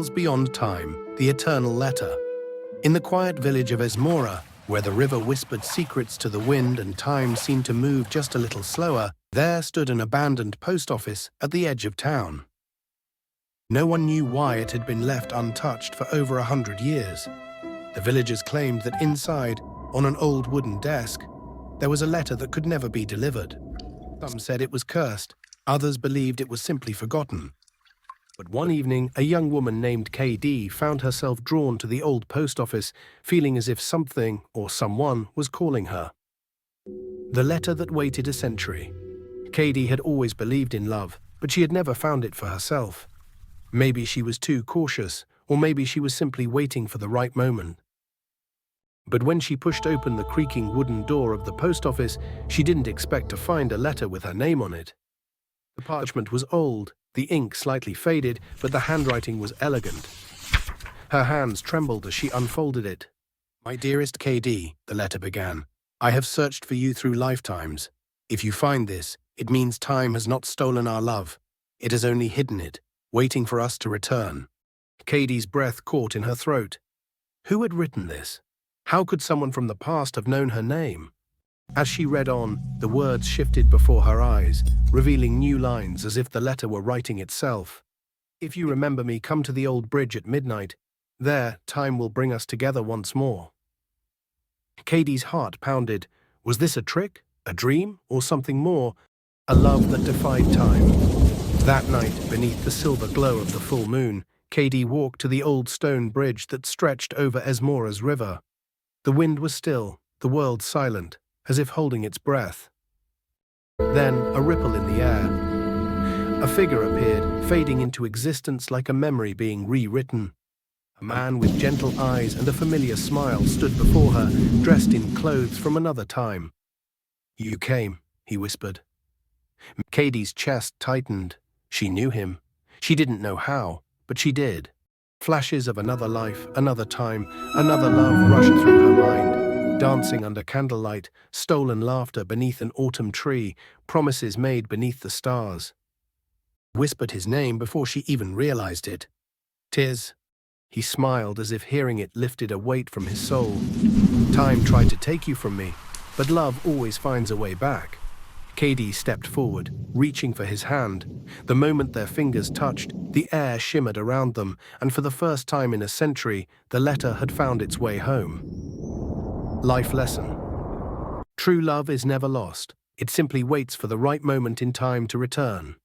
Miles beyond time, the eternal letter. In the quiet village of Esmora, where the river whispered secrets to the wind and time seemed to move just a little slower, there stood an abandoned post office at the edge of town. No one knew why it had been left untouched for over 100 years. The villagers claimed that inside, on an old wooden desk, there was a letter that could never be delivered. Some said it was cursed, others believed it was simply forgotten. But one evening, a young woman named KD found herself drawn to the old post office, feeling as if something or someone was calling her. The letter that waited a century. KD had always believed in love, but she had never found it for herself. Maybe she was too cautious, or maybe she was simply waiting for the right moment. But when she pushed open the creaking wooden door of the post office, she didn't expect to find a letter with her name on it. The parchment was old, the ink slightly faded, but the handwriting was elegant. Her hands trembled as she unfolded it. "My dearest KD," the letter began, "I have searched for you through lifetimes. If you find this, it means time has not stolen our love. It has only hidden it, waiting for us to return." KD's breath caught in her throat. Who had written this? How could someone from the past have known her name? As she read on, the words shifted before her eyes, revealing new lines as if the letter were writing itself. "If you remember me, come to the old bridge at midnight. There, time will bring us together once more." KD's heart pounded. Was this a trick, a dream, or something more? A love that defied time. That night, beneath the silver glow of the full moon, KD walked to the old stone bridge that stretched over Esmora's river. The wind was still, the world silent, as if holding its breath. Then, a ripple in the air. A figure appeared, fading into existence like a memory being rewritten. A man with gentle eyes and a familiar smile stood before her, dressed in clothes from another time. "You came," he whispered. KD's chest tightened. She knew him. She didn't know how, but she did. Flashes of another life, another time, another love rushed through her mind. Dancing under candlelight, stolen laughter beneath an autumn tree, promises made beneath the stars. Whispered his name before she even realized it. "'Tis." He smiled as if hearing it lifted a weight from his soul. "Time tried to take you from me, but love always finds a way back." KD stepped forward, reaching for his hand. The moment their fingers touched, the air shimmered around them, and for the first time in a century, the letter had found its way home. Life lesson. True love is never lost. It simply waits for the right moment in time to return.